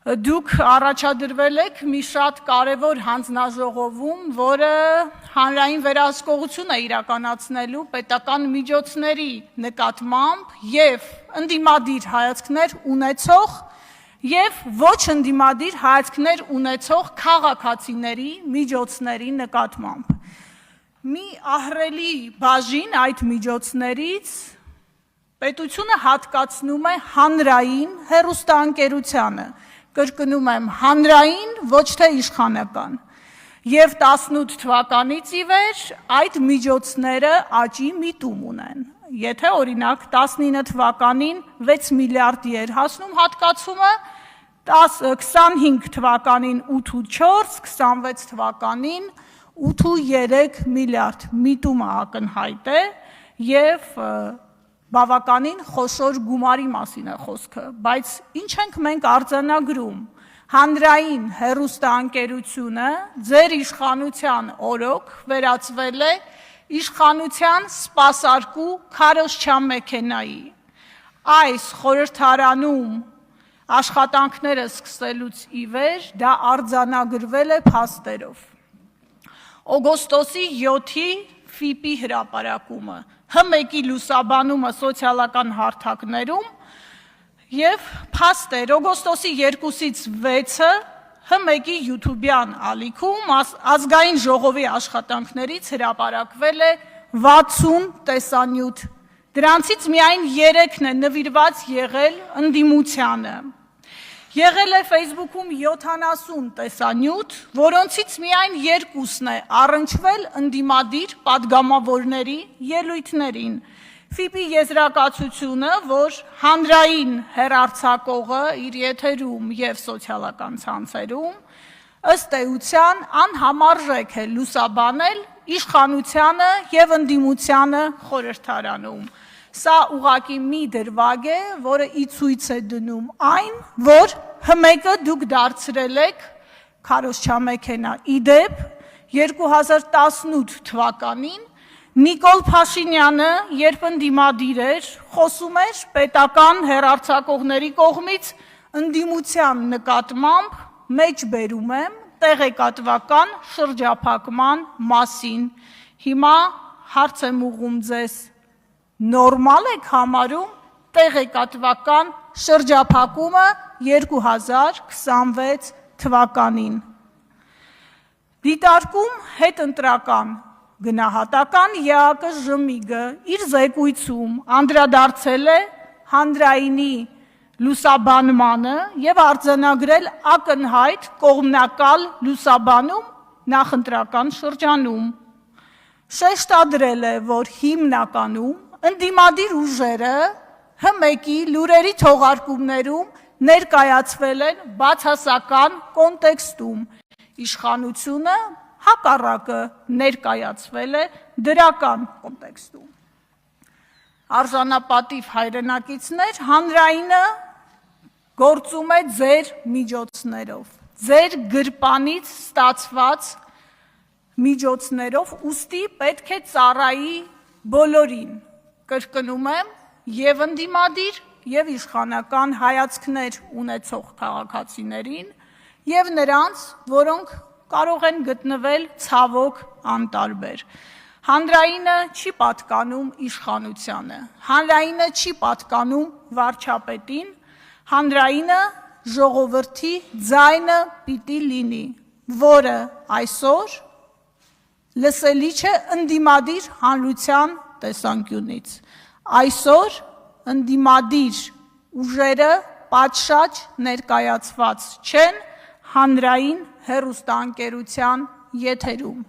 Դուք առաջադրվել եք մի շատ կարևոր հանձնաժողովում, որը հանրային վերահսկողություն է իրականացնելու պետական միջոցների նկատմամբ և ընդդիմադիր հայացքներ ունեցող և ոչ ընդդիմադիր հայացքներ ունեցող քաղաքացիների միջոցների նկատմամբ։ Մի ահռելի բաժին այդ միջոցներից պետությունը հատկացնում է հանրային հեռուստաընկերությանը, կրկնում եմ հանրային, ոչ թե իշխանական, և 18 թվականից ի վեր այդ միջոցները աճի միտում ունեն։ Եթե օրինակ 19 թվականին 6 միլիարդի էր հասնում հատկացումը, 25 թվականին 8.4, 26 թվականին 8.3 միլիարդ, միտումը ակնհայտ է և բավականին խոշոր գումարի մասին է խոսքը, բայց ինչ ենք մենք արձանագրում, հանրային հեռուստաընկերությունը ձեր իշխանության օրոք վերածվել է իշխանության սպասարկու քարոզչամ մեքենայի։ Այս խորհրդարանում աշխատանքները սկսելուց ի վեր դա արձանագրվել է փաստերով։ Օգոստոսի 7-ի ՖԻՊ-ի հրապարակումը, Հ1-ի լուսաբանումը սոցիալական հարթակներում և փաստեր օգոստոսի 2-ից 6-ը Հ1-ի յութուբյան ալիքում ազգային ժողովի աշխատանքներից հրապարակվել է 60 տեսանյութ, դրանցից միայն 3-ն է նվիրված եղել ընդդիմությանը։ Եղել է Facebook-ում 70 տեսանյութ, որոնցից միայն 2-ն է առնչվել ընդդիմադիր պատգամավորների ելույթներին։ ՖԻՊ-ի եզրակացությունը, որ հանրային հեռարձակողը իր եթերում և սոցիալական ցանցերում ըստ էության անհամարժեք է լուսաբանել իշխանությանը և ընդդիմությանը խորհրդարանում։ Սա ուղղակի մի դրվագ է, որը ի ցույց է դնում այն, որ Հ1-ը դուք դարձրել եք քարոզչամեքենա։ Իդեպ 2018 թվականին Նիկոլ Փաշինյանը, երբ ընդդիմադիր էր, խոսում էր պետական հեռարձակողների կողմից ընդդիմության նկատմամբ, մեջբերում եմ, տեղեկատվական շրջափակման մասին։ Հիմա հարց եմ ուղղում ձեզ, նորմալ եք համարում տեղեկատվական շրջափակումը 2026 թվականին։ Դիտարկում հետընտրական գնահատական ԵԱԿ ԺՄԻԳ-ը իր զեկույցում անդրադարձել է հանրայինի լուսաբանմանը և արձանագրել ակնհայտ կողմնակալ լուսաբանում նախընտրական շրջանում։ Շեշտադրել է, որ հիմնականում ընդդիմադիր ուժերը Հ1-ի լուրերի թողարկումներում ներկայացվել են բացասական կոնտեքստում, իշխանությունը հակառակը ներկայացվել է դրական կոնտեքստում։ Արժանապատիվ հայրենակիցներ, հանրայինը գործում է ձեր միջոցներով, ձեր գրպանից ստացված միջոցներով, ուստի պետք է ծառայի բոլորին, կրկնում եմ, և ընդդիմադիր, և իշխանական հայացքներ ունեցող քաղաքացիներին, և նրանց, որոնք կարող են գտնվել ցավոք անտարբեր։ Հանրայինը չի պատկանում իշխանությանը, հանրայինը չի պատկանում վարչապետին, հանրայինը ժողովրդի ձայնը պիտի լինի, որը այսօր լսելի չէ ընդդիմադիր հանրության տեսանկյունից։ Այսօր ընդդիմադիր ուժերը պատշաճ ներկայացված չեն հանրային հեռուստաընկերության եթերում։